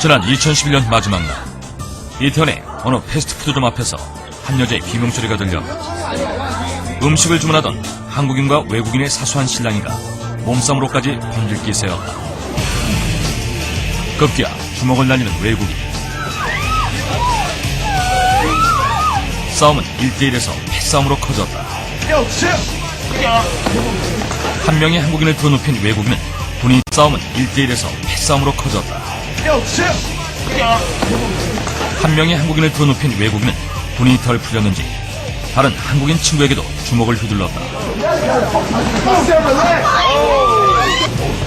지난 2011년 마지막 날, 이태원의 어느 패스트푸드점 앞에서 한 여자의 비명소리가 들려 음식을 주문하던 한국인과 외국인의 사소한 실랑이가 몸싸움으로까지 번질 기세였다. 급기야 주먹을 날리는 외국인. 싸움은 1대1에서 패싸움으로 커졌다. 한 명의 한국인을 드높인 외국인은 싸움은 1대1에서 패싸움으로 커졌다. 한 명의 한국인을 드높인 외국인은 분이 덜 풀렸는지 다른 한국인 친구에게도 주먹을 휘둘렀다.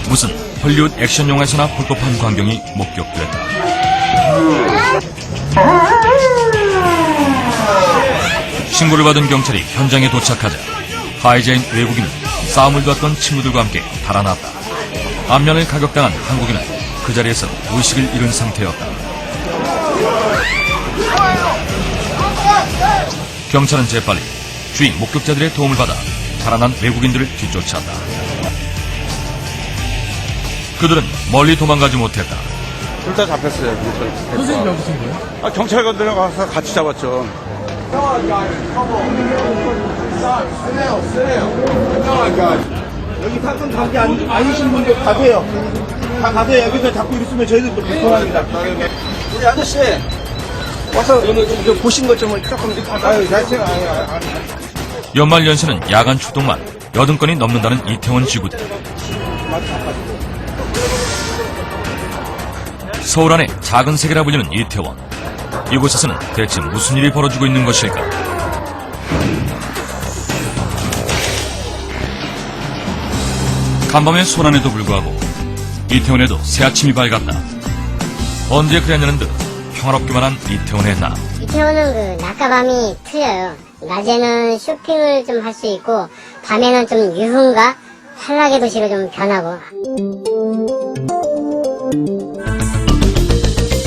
무슨 헐리우드 액션 영화에서나 볼 법한 광경이 목격됐다. 신고를 받은 경찰이 현장에 도착하자 가해자인 외국인은 싸움을 도왔던 친구들과 함께 달아났다. 안면을 가격당한 한국인은 그 자리에서 의식을 잃은 상태였다. 경찰은 재빨리 주위 목격자들의 도움을 받아 달아난 외국인들을 뒤쫓았다. 그들은 멀리 도망가지 못했다. 둘 다 잡혔어요. 선생님 잡으신 거예요? 경찰관들이랑 가서 같이 잡았죠. 여기 사건 관계 아니신 분들 가세요. 다 가세요. 여기서 자꾸 이러시면 저희들 또 불편합니다. 우리 아저씨 와서 좀 보신 것 좀 조금 아유 자체가 연말 연시는 야간 출동만 80건이 넘는다는 이태원 지구대. 서울 안의 작은 세계라 불리는 이태원. 이곳에서는 대체 무슨 일이 벌어지고 있는 것일까? 간밤의 소란에도 불구하고 이태원에도 새 아침이 밝았다. 언제 그랬냐는 듯 평화롭기만 한 이태원의 낮. 이태원은 낮과 밤이 틀려요. 낮에는 쇼핑을 좀 할 수 있고 밤에는 좀 유흥과 환락의 도시로 좀 변하고.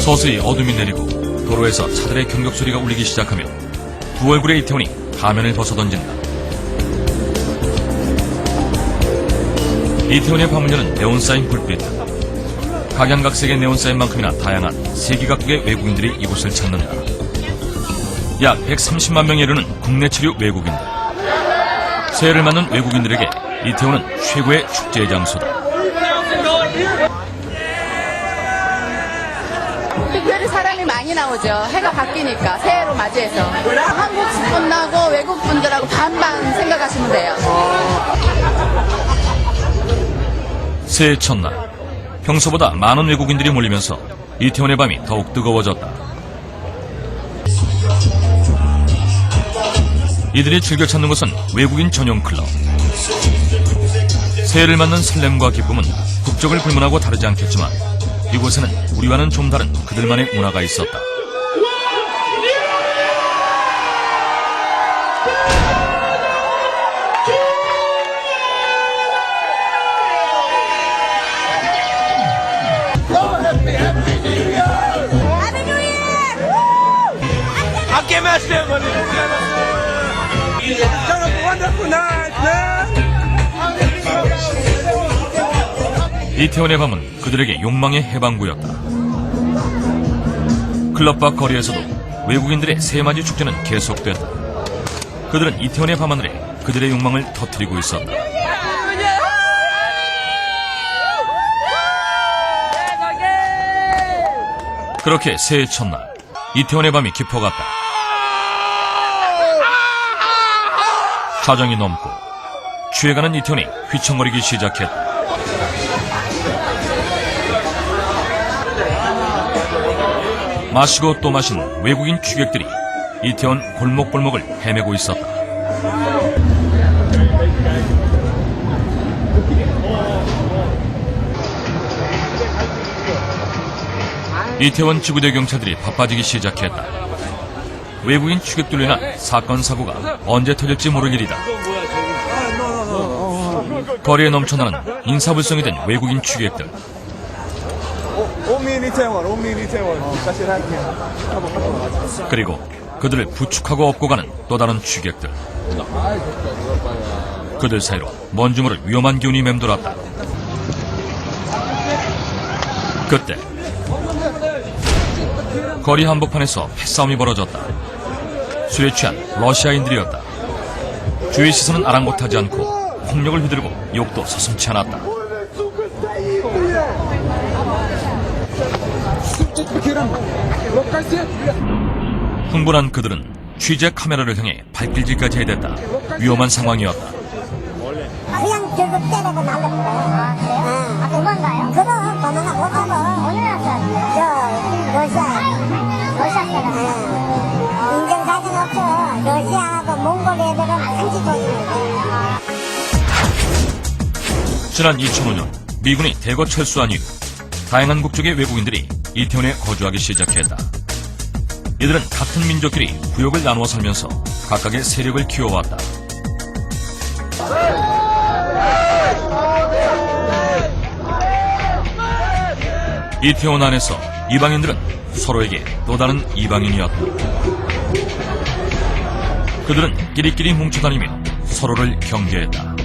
서서히 어둠이 내리고 도로에서 차들의 경적 소리가 울리기 시작하며 두 얼굴의 이태원이 가면을 벗어던진다. 이태원의 밤을 여는 네온사인 불빛. 각양각색의 네온사인만큼이나 다양한 세계각국의 외국인들이 이곳을 찾는다. 약 130만 명에 이르는 국내 체류 외국인들. 새해를 맞는 외국인들에게 이태원은 최고의 축제 장소다. 특별히 사람이 많이 나오죠. 해가 바뀌니까 새해로 맞이해서 한국 분하고 외국 분들하고 반반 생각하시면 돼요. 새해 첫날, 평소보다 많은 외국인들이 몰리면서 이태원의 밤이 더욱 뜨거워졌다. 이들이 즐겨 찾는 곳은 외국인 전용 클럽. 새해를 맞는 설렘과 기쁨은 국적을 불문하고 다르지 않겠지만 이곳에는 우리와는 좀 다른 그들만의 문화가 있었다. 이태원의 밤은 그들에게 욕망의 해방구였다. 클럽 밖 거리에서도 외국인들의 새해맞이 축제는 계속됐다. 그들은 이태원의 밤하늘에 그들의 욕망을 터뜨리고 있었다. 그렇게 새해 첫날, 이태원의 밤이 깊어갔다. 자정이 넘고 취해가는 이태원이 휘청거리기 시작했다. 마시고 또 마시는 외국인 취객들이 이태원 골목골목을 헤매고 있었다. 이태원 지구대 경찰들이 바빠지기 시작했다. 외국인 취객들로 인한 사건 사고가 언제 터질지 모를 일이다. 거리에 넘쳐나는 인사불성이 된 외국인 취객들. 그리고 그들을 부축하고 업고 가는 또 다른 취객들. 그들 사이로 뭔지 모를 위험한 기운이 맴돌았다. 그때 거리 한복판에서 패싸움이 벌어졌다. 술에 취한 러시아인들이었다. 주의 시선은 아랑곳하지 않고 폭력을 휘두르고 욕도 서슴지 않았다. 흥분한 그들은 취재 카메라를 향해 발길질까지 해댔다. 위험한 상황이었다. 그냥 결국 때리고 날려버려요. 아, 그래요? 아, 도망가요? 그럼, 도망가 못하고. 어느 나라 사람이요? 러시아 사람. 인정사정 없죠. 러시아하고 몽골 애들은 한지 도주는데. 지난 2005년 미군이 대거 철수한 이후 다양한 국적의 외국인들이 이태원에 거주하기 시작했다. 이들은 같은 민족끼리 구역을 나누어 살면서 각각의 세력을 키워왔다. 이태원 안에서 이방인들은 서로에게 또 다른 이방인이었다. 그들은 끼리끼리 뭉쳐다니며 서로를 경계했다.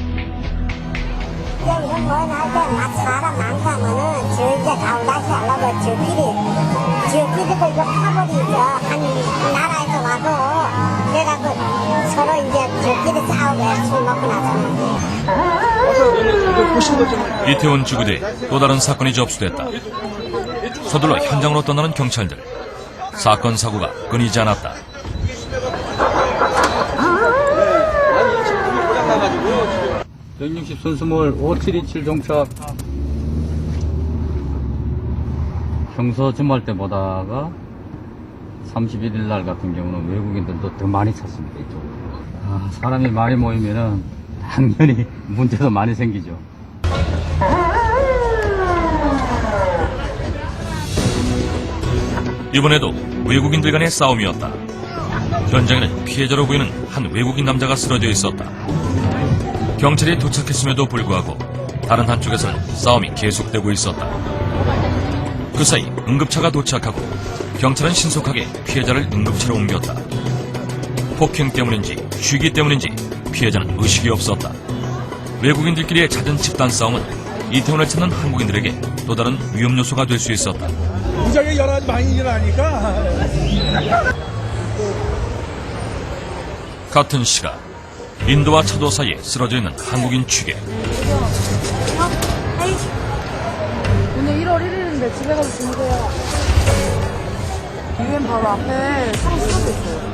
이런 거 할때 사람 많다면은 저기 가운데서 하려고 저끼리도 이거 파벌이죠. 한 나라에서 와도 그래갖고 서로 이제 저끼리 싸우고 술 먹고 나서. 이태원 지구대에 또 다른 사건이 접수됐다. 서둘러 현장으로 떠나는 경찰들. 사건 사고가 끊이지 않았다. (160) 순수몰 5727 종착. 평소 주말 때 보다가 31일 날 같은 경우는 외국인들도 더 많이 찾습니다. 이쪽. 사람이 많이 모이면은 당연히 문제도 많이 생기죠. 이번에도 외국인들 간의 싸움이었다. 현장에는 피해자로 보이는 한 외국인 남자가 쓰러져 있었다. 경찰이 도착했음에도 불구하고 다른 한쪽에서는 싸움이 계속되고 있었다. 그 사이 응급차가 도착하고 경찰은 신속하게 피해자를 응급차로 옮겼다. 폭행 때문인지 쉬기 때문인지 피해자는 의식이 없었다. 외국인들끼리의 잦은 집단 싸움은 이태원을 찾는 한국인들에게 또 다른 위험 요소가 될 수 있었다. 무지하게 여러 가지 많이 일어나니까. 같은 시각 인도와 차도 사이에 쓰러져 있는 한국인 취객. 오늘 1월 1일인데 집에 가서 주무세요. 유엔 바로 앞에 사람 쓰러져 있어요.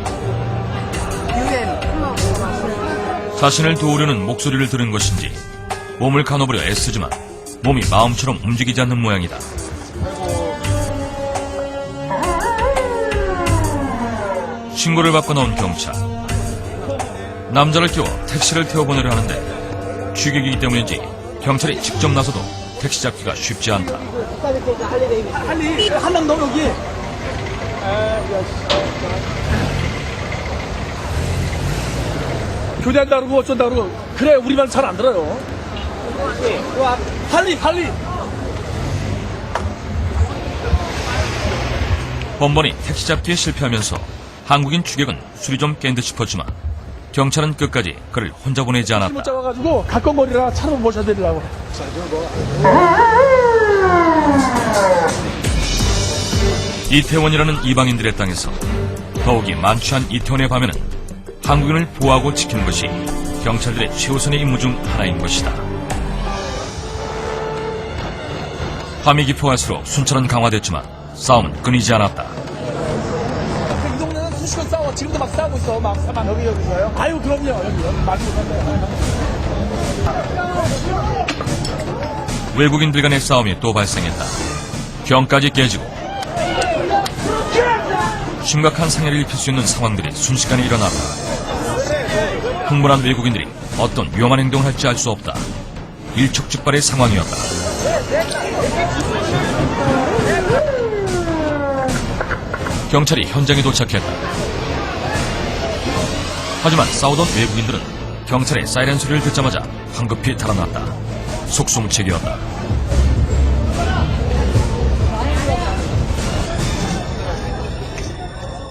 유엔. 자신을 도우려는 목소리를 들은 것인지 몸을 가눠보려 애쓰지만 몸이 마음처럼 움직이지 않는 모양이다. 신고를 받고 나온 경찰. 남자를 깨워 택시를 태워보내려 하는데 취객이기 때문인지 경찰이 직접 나서도 택시 잡기가 쉽지 않다. 빨리 한 명 더 여기. 교대한다 그러고 어쩐다 그러고 그래 우리 말 잘 안 들어요. 빨리. 번번이 택시 잡기에 실패하면서 한국인 취객은 술이 좀 깬 듯 싶었지만 경찰은 끝까지 그를 혼자 보내지 못 않았다. 잡아가지고 가까운거리라 차로 모셔드리려고. 이태원이라는 이방인들의 땅에서 더욱이 만취한 이태원의 밤에는 한국인을 보호하고 지키는 것이 경찰들의 최우선의 임무 중 하나인 것이다. 밤이 깊어갈수록 순찰은 강화됐지만 싸움은 끊이지 않았다. 이 동네는 수시로 싸워. 지금도 막 싸우고 있어. 막 여기서요? 아유 그럼요. 여기 말도 못한다. 외국인들 간의 싸움이 또 발생했다. 경까지 깨지고 심각한 상해를 입힐 수 있는 상황들이 순식간에 일어났다. 흥분한 외국인들이 어떤 위험한 행동을 할지 알 수 없다. 일촉즉발의 상황이었다. 경찰이 현장에 도착했다. 하지만 싸우던 외국인들은 경찰의 사이렌 소리를 듣자마자 황급히 달아났다. 속수무책이었다.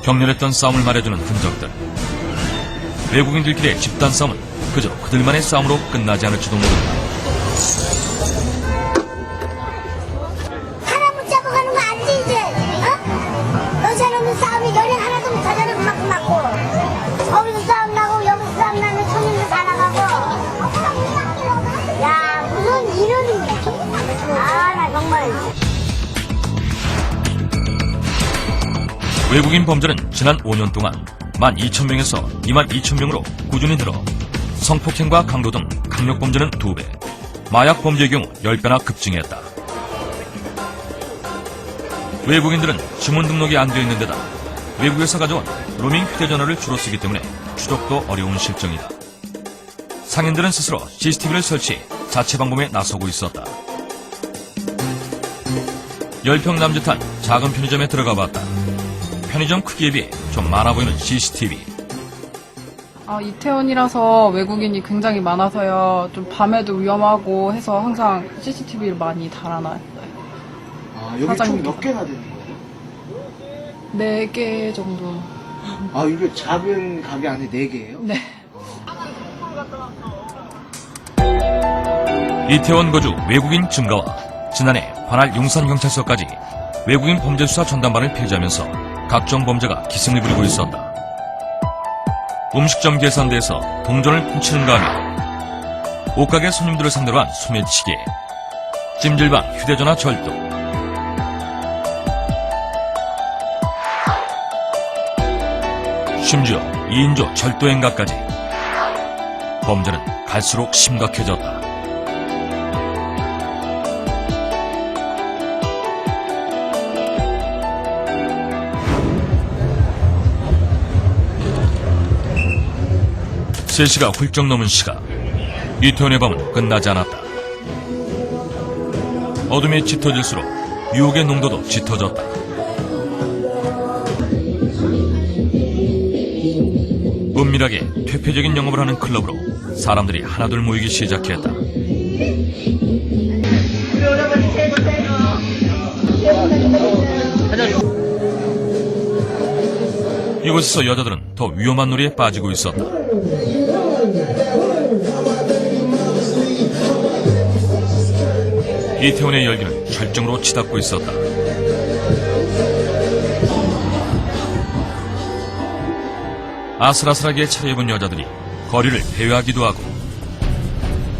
격렬했던 싸움을 말해주는 흔적들. 외국인들끼리의 집단 싸움은 그저 그들만의 싸움으로 끝나지 않을지도 모른다. 사람 붙잡고 가는 거 알지 이제? 어? 러시아는 이런 나 정말. 외국인 범죄는 지난 5년 동안 12,000명에서 22,000명으로 꾸준히 늘어 성폭행과 강도 등 강력범죄는 2배, 마약 범죄의 경우 10배나 급증했다. 외국인들은 지문 등록이 안 되어 있는 데다 외국에서 가져온 로밍 휴대전화를 주로 쓰기 때문에 추적도 어려운 실정이다. 상인들은 스스로 CCTV를 설치, 자체 방범에 나서고 있었다. 10평 남짓한 작은 편의점에 들어가 봤다. 편의점 크기에 비해 좀 많아 보이는 CCTV. 이태원이라서 외국인이 굉장히 많아서요. 좀 밤에도 위험하고 해서 항상 CCTV를 많이 달아놔요. 여기 사장님. 총 몇 개나 되는 거예요? 4개 정도. 이게 작은 가게 안에 4개예요? 네. 이태원 거주 외국인 증가와 지난해 관할 용산경찰서까지 외국인 범죄수사 전담반을 폐지하면서 각종 범죄가 기승을 부리고 있었다. 음식점 계산대에서 동전을 훔치는가 하며 옷가게 손님들을 상대로 한 소매치기, 찜질방 휴대전화 절도, 심지어 2인조 절도 행각까지 범죄는 갈수록 심각해졌다. 세 시가 훌쩍 넘은 시각, 이태원의 밤은 끝나지 않았다. 어둠이 짙어질수록 유혹의 농도도 짙어졌다. 은밀하게 퇴폐적인 영업을 하는 클럽으로 사람들이 하나둘 모이기 시작했다. 이곳에서 여자들은 더 위험한 놀이에 빠지고 있었다. 이태원의 열기는 절정으로 치닫고 있었다. 아슬아슬하게 차려입은 여자들이 거리를 배회하기도 하고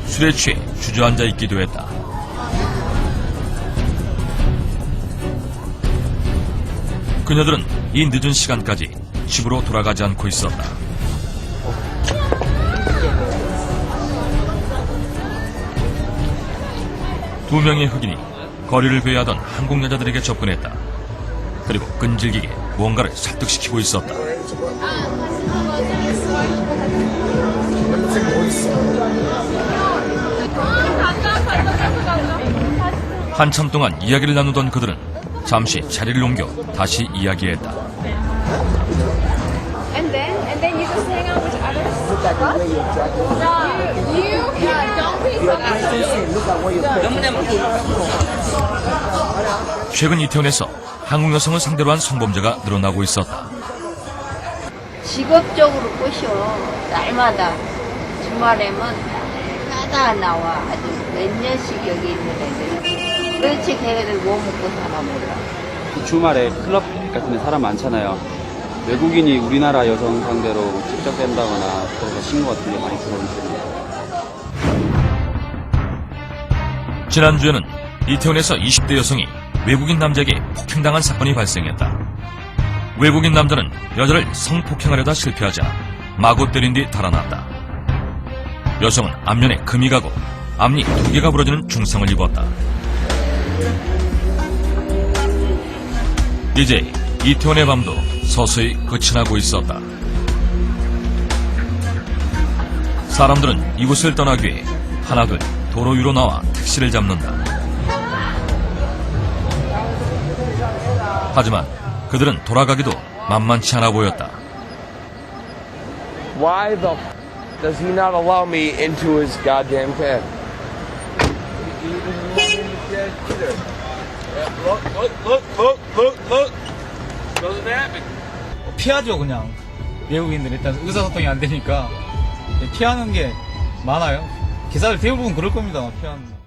술에 취해 주저앉아 있기도 했다. 그녀들은 이 늦은 시간까지 집으로 돌아가지 않고 있었다. 두 명의 흑인이 거리를 배회하던 한국 여자들에게 접근했다. 그리고 끈질기게 무언가를 설득시키고 있었다. 한참 동안 이야기를 나누던 그들은 잠시 자리를 옮겨 다시 이야기했다. And then you just hang out with others. 최근 이태원에서 한국 여성을 상대로 한 성범죄가 늘어나고 있었다. 직업적으로 꼬셔. 날마다 주말에만 따다 나와. 아주 몇 년씩 여기 있는 애들. 도대체 걔네들 뭐 먹고 사나 몰라. 주말에 클럽 같은 데 사람 많잖아요. 외국인이 우리나라 여성 상대로 직접된다거나 그래서 신고 같은 게 많이 들어오는 편이에요. 지난주에는 이태원에서 20대 여성이 외국인 남자에게 폭행당한 사건이 발생했다. 외국인 남자는 여자를 성폭행하려다 실패하자 마구 때린 뒤 달아났다. 여성은 앞면에 금이 가고 앞니 2개가 부러지는 중상을 입었다. 이제 이태원의 밤도 서서히 끝이 나고 있었다. 사람들은 이곳을 떠나기 위해 하나둘 도로 위로 나와 택시를 잡는다. 하지만 그들은 돌아가기도 만만치 않아 보였다. Why the f does he not allow me into his goddamn cab? Look. Doesn't happen. 피하죠, 그냥. 외국인들은 일단 의사소통이 안 되니까 피하는 게 많아요. 기사들 대부분 그럴 겁니다, 피하는.